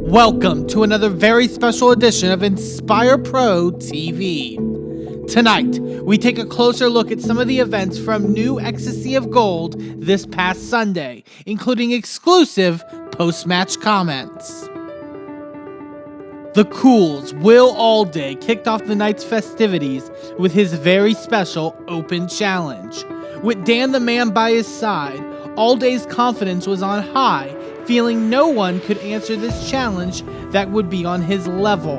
Welcome to another very special edition of Inspire Pro TV. Tonight, we take a closer look at some of the events from New Ecstasy of Gold this past Sunday, including exclusive post-match comments. The Cool's Will Allday kicked off the night's festivities with his very special Open Challenge. With Dan the Man by his side, Allday's confidence was on high, feeling no one could answer this challenge that would be on his level.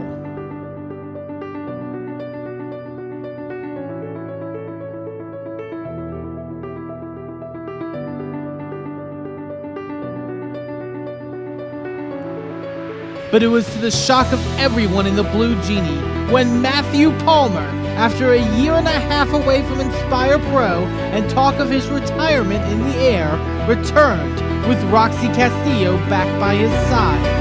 But it was to the shock of everyone in the Blue Genie when Matthew Palmer, after a year and a half away from Inspire Pro and talk of his retirement in the air, returned with Roxy Castillo back by his side.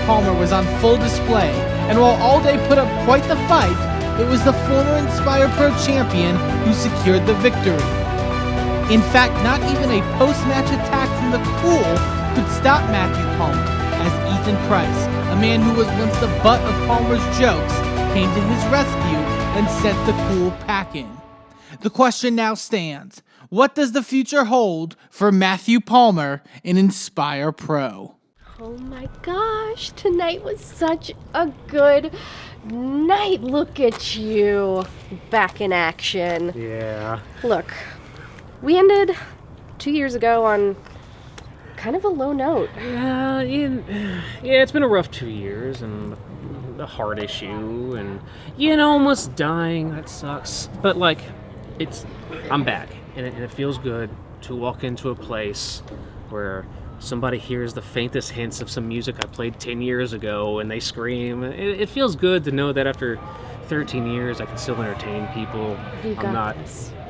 Palmer was on full display And while Alday put up quite the fight, it was the former Inspire Pro champion who secured the victory. In fact, not even a post-match attack from the Cool could stop Matthew Palmer, as Ethan Price, a man who was once the butt of Palmer's jokes, came to his rescue and sent the Cool packing. The question now stands: what does the future hold for Matthew Palmer in Inspire Pro? Oh my gosh, tonight was such a good night. Look at you, back in action. Yeah. Look, we ended 2 years ago on kind of a low note. Yeah, it's been a rough 2 years, and a heart issue, and, almost dying. That sucks. But, I'm back, and it feels good to walk into a place where somebody hears the faintest hints of some music I played 10 years ago, and they scream. It feels good to know that after 13 years, I can still entertain people. I'm not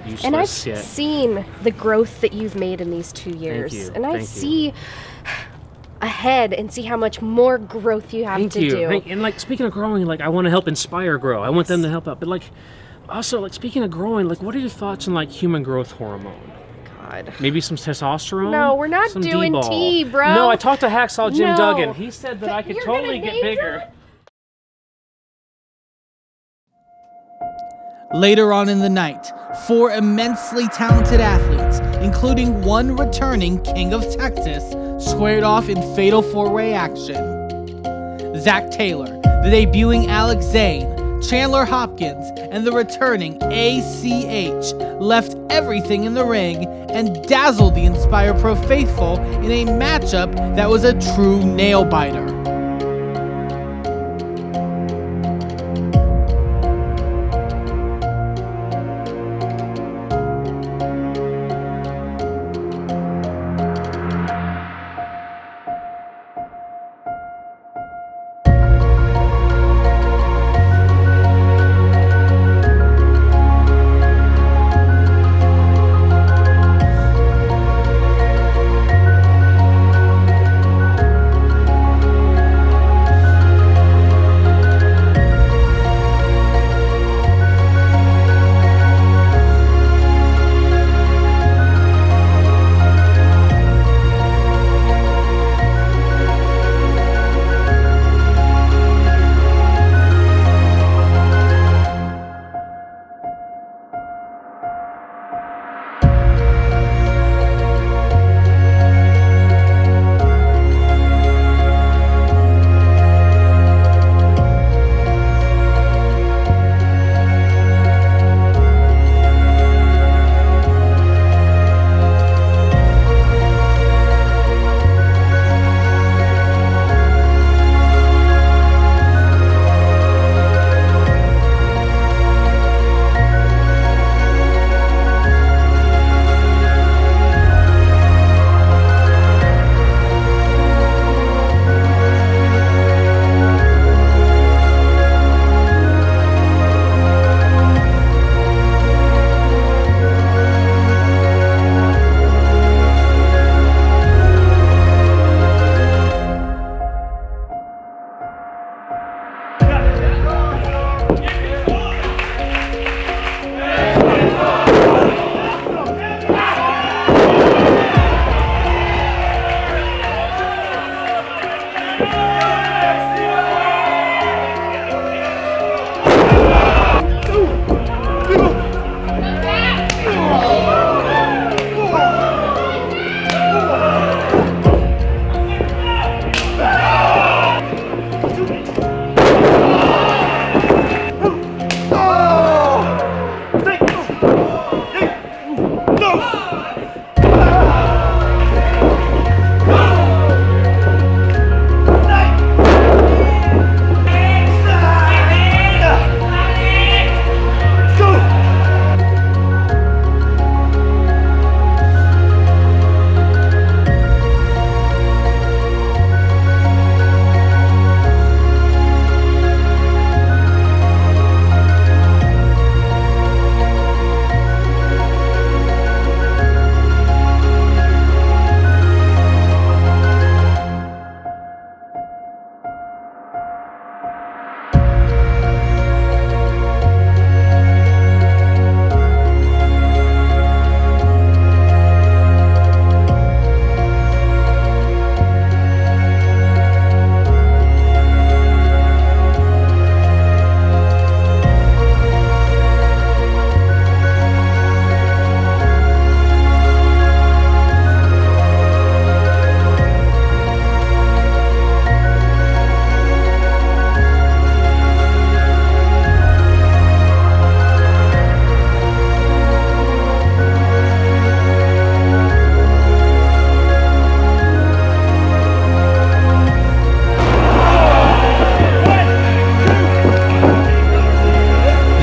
useless and I've yet. seen the growth that you've made in these 2 years. Thank you. And I Thank you. see ahead and see how much more growth you have to do. And speaking of growing, I want to help Inspire grow. I want them to help out. But also speaking of growing, what are your thoughts on human growth hormone? God. Maybe some testosterone? No, we're not some doing D-ball. tea, bro. No, I talked to Hacksaw Jim No. Duggan. He said that I could You're totally gonna get name bigger. drop? Later on in the night, 4 immensely talented athletes, including one returning King of Texas, squared off in fatal 4-way action. Zac Taylor, the debuting Alex Zane, Chandler Hopkins, and the returning ACH left everything in the ring and dazzled the Inspire Pro faithful in a matchup that was a true nail-biter.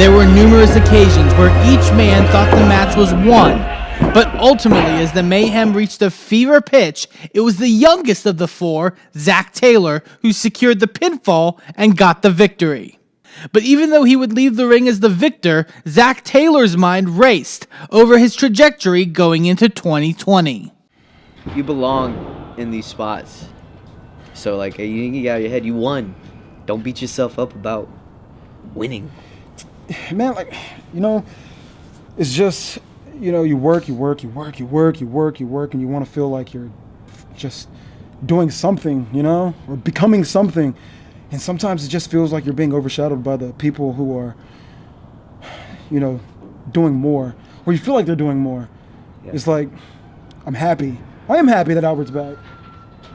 There were numerous occasions where each man thought the match was won, but ultimately, as the mayhem reached a fever pitch, it was the youngest of the four, Zac Taylor, who secured the pinfall and got the victory. But even though he would leave the ring as the victor, Zac Taylor's mind raced over his trajectory going into 2020. You belong in these spots. So, like, you get out of your head, you won. Don't beat yourself up about winning. Man, like, it's just, you work, and you want to feel like you're just doing something, or becoming something. And sometimes it just feels like you're being overshadowed by the people who are, doing more, or you feel like they're doing more. Yeah. It's like, I'm happy. I am happy that Albert's back.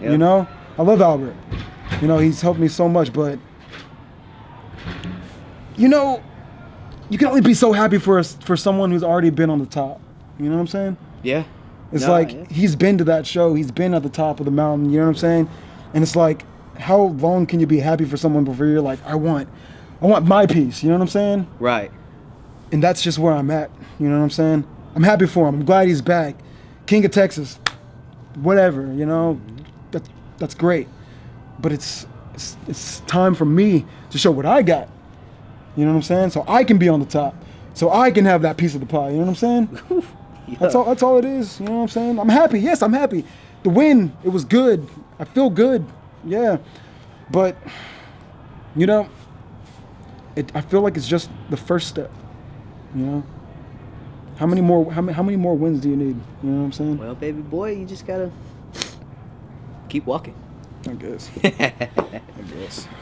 Yep. I love Albert. He's helped me so much, but, you can only be so happy for someone who's already been on the top. You know what I'm saying? Yeah. It's he's been to that show. He's been at the top of the mountain. You know what I'm saying? And it's like, how long can you be happy for someone before you're like, I want my piece. You know what I'm saying? Right. And that's just where I'm at. You know what I'm saying? I'm happy for him. I'm glad he's back. King of Texas. Whatever. That's great. But it's time for me to show what I got. You know what I'm saying? So I can be on the top. So I can have that piece of the pie. You know what I'm saying? Yeah. That's all it is. You know what I'm saying? I'm happy. Yes, I'm happy. The win, it was good. I feel good. Yeah. But, I feel like it's just the first step. How many more wins do you need? You know what I'm saying? Well, baby boy, you just gotta keep walking. I guess.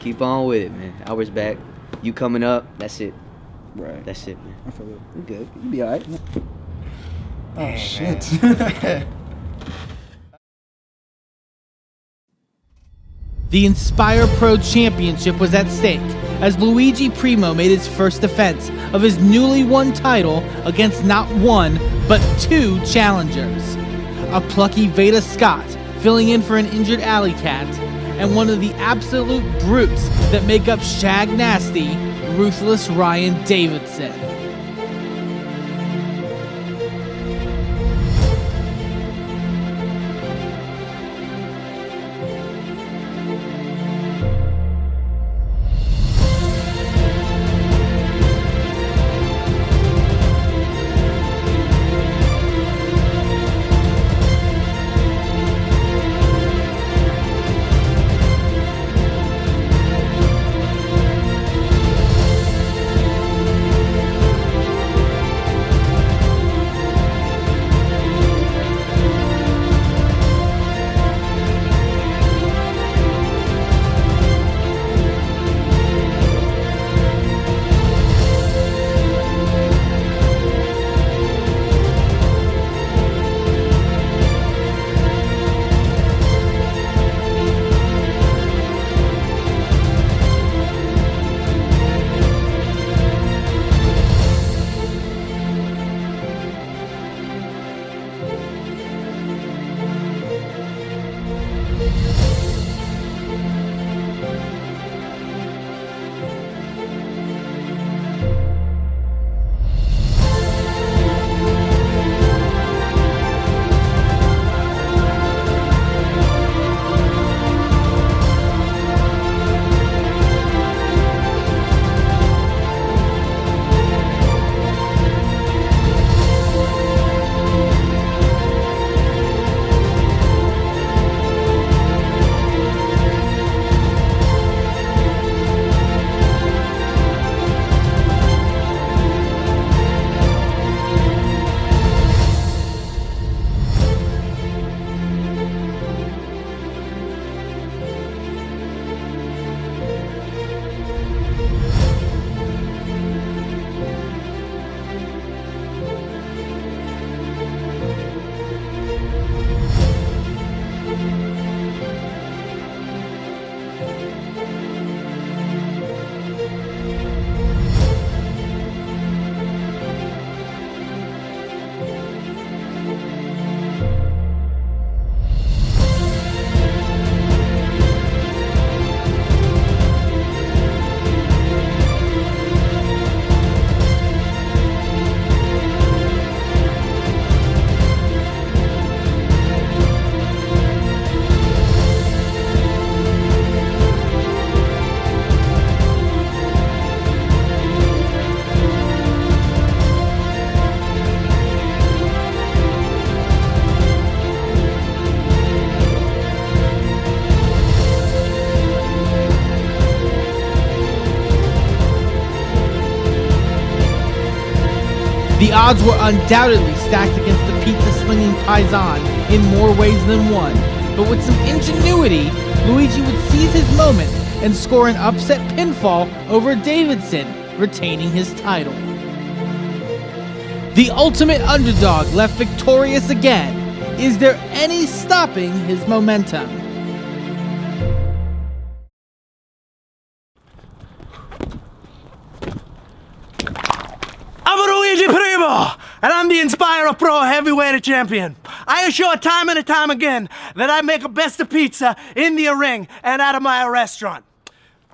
Keep on with it, man. Albert's back. You coming up. That's it. Right. That's it, man. I feel it. You good. You be all right. Oh, shit. The Inspire Pro Championship was at stake as Luigi Primo made his first defense of his newly won title against not one, but two challengers. A plucky Veda Scott filling in for an injured Alley Cat, and one of the absolute brutes that make up Shag Nasty, Ruthless Ryan Davidson. The odds were undoubtedly stacked against the pizza-slinging Paisan in more ways than one, but with some ingenuity, Luigi would seize his moment and score an upset pinfall over Davidson, retaining his title. The ultimate underdog left victorious again. Is there any stopping his momentum? I'm Luigi Primo, and I'm the Inspire Pro Heavyweight Champion. I assure time and time again that I make a best of pizza in the ring and out of my restaurant.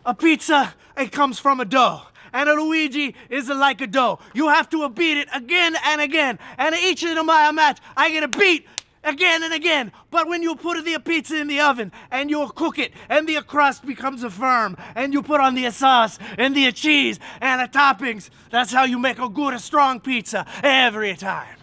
A pizza, it comes from a dough, and a Luigi is like a dough. You have to beat it again and again, and each of my match, I get a beat again and again. But when you put the pizza in the oven and you cook it and the crust becomes firm and you put on the sauce and the cheese and the toppings, that's how you make a good, strong pizza every time.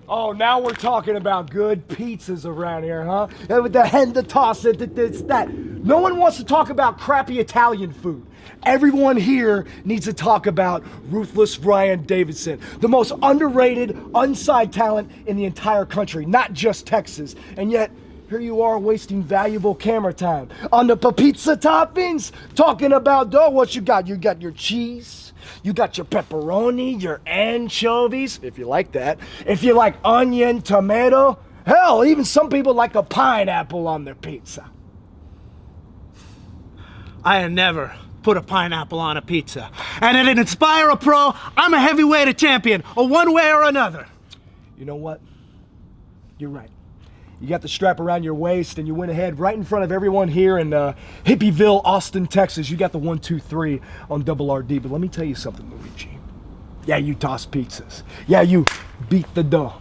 Oh, now we're talking about good pizzas around here, huh? And with the hen, the toss, this, that. No one wants to talk about crappy Italian food. Everyone here needs to talk about Ruthless Brian Davidson, the most underrated, unsigned talent in the entire country, not just Texas. And yet, here you are wasting valuable camera time on the pizza toppings, talking about dough. What you got? You got your cheese, you got your pepperoni, your anchovies, if you like that. If you like onion, tomato, hell, even some people like a pineapple on their pizza. I have never put a pineapple on a pizza. And at an Inspire Pro, I'm a heavyweight champion, or one way or another. You know what? You're right. You got the strap around your waist and you went ahead right in front of everyone here in Hippieville, Austin, Texas. You got the 1, 2, 3 on Double RD. But let me tell you something, Luigi. Yeah, you toss pizzas. Yeah, you beat the dough.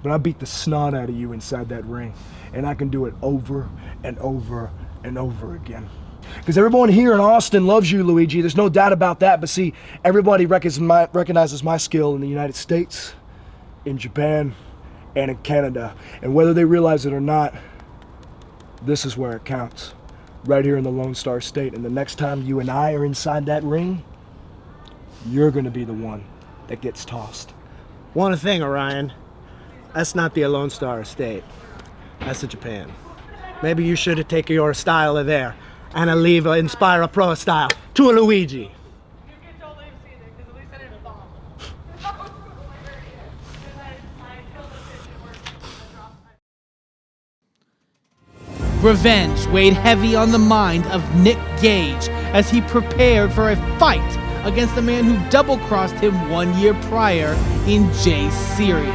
But I beat the snot out of you inside that ring. And I can do it over and over and over again. Because everyone here in Austin loves you, Luigi. There's no doubt about that. But see, everybody recognizes my skill in the United States, in Japan, and in Canada. And whether they realize it or not, this is where it counts. Right here in the Lone Star State. And the next time you and I are inside that ring, you're going to be the one that gets tossed. One thing, Orion, that's not the Lone Star State. That's the Japan. Maybe you should have taken your style there and leave Inspire a Pro style to a Luigi. Revenge weighed heavy on the mind of Nic Cage as he prepared for a fight against the man who double-crossed him 1 year prior in J Serious.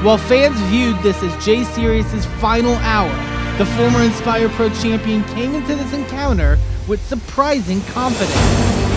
While fans viewed this as J Serious's final hour, the former Inspire Pro champion came into this encounter with surprising confidence.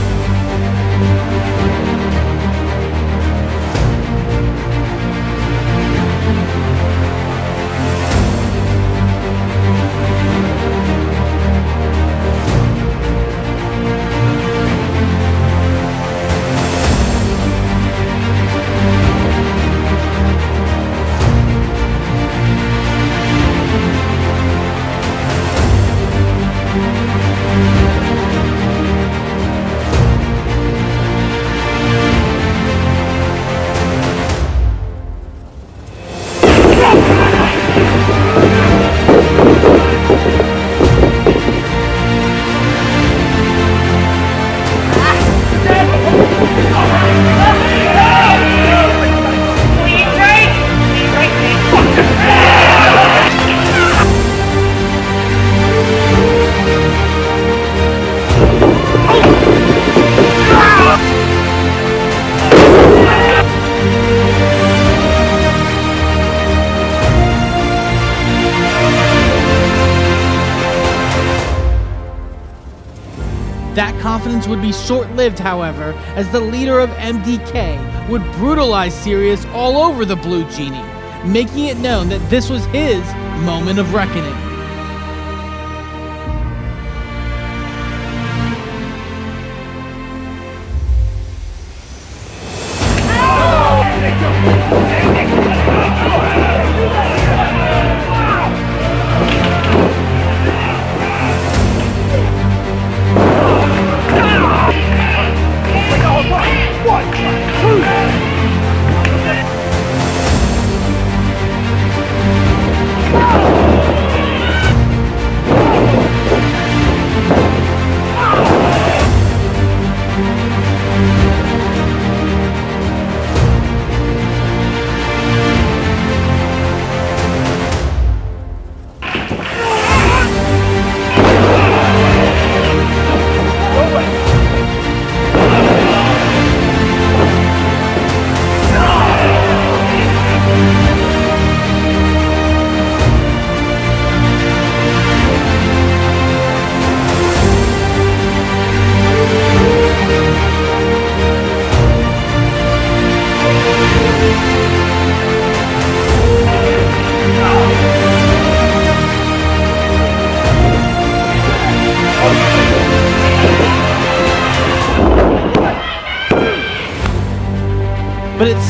That confidence would be short-lived, however, as the leader of MDK would brutalize Sirius all over the Blue Genie, making it known that this was his moment of reckoning.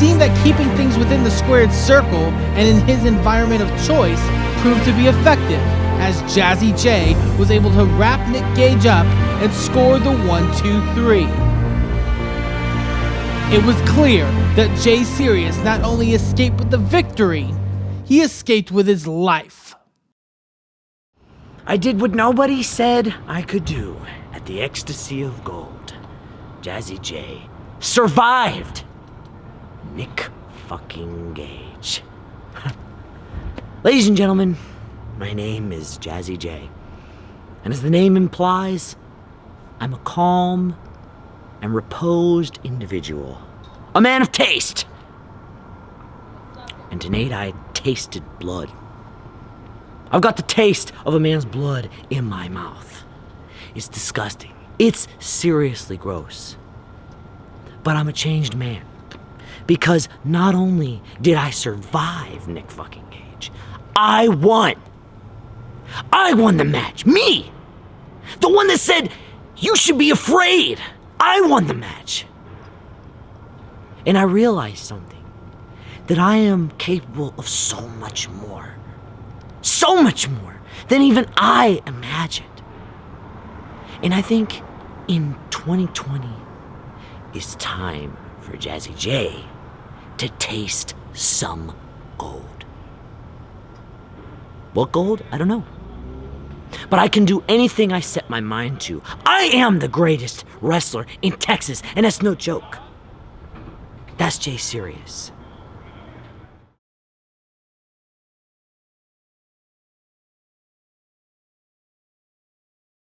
seemed that keeping things within the squared circle and in his environment of choice proved to be effective, as Jazzy J was able to wrap Nic Cage up and score the 1-2-3. It was clear that Jay Serious not only escaped with the victory, he escaped with his life. I did what nobody said I could do at the ecstasy of gold. Jazzy J survived Nic fucking Cage. Ladies and gentlemen, my name is Jazzy J. And as the name implies, I'm a calm and reposed individual. A man of taste. And tonight I tasted blood. I've got the taste of a man's blood in my mouth. It's disgusting. It's seriously gross. But I'm a changed man. Because not only did I survive Nic fucking Cage, I won. I won the match. Me! The one that said, you should be afraid. I won the match. And I realized something. That I am capable of so much more. So much more than even I imagined. And I think in 2020, it's time for Jazzy J to taste some gold. What gold? I don't know. But I can do anything I set my mind to. I am the greatest wrestler in Texas, and that's no joke. That's Jay Serious.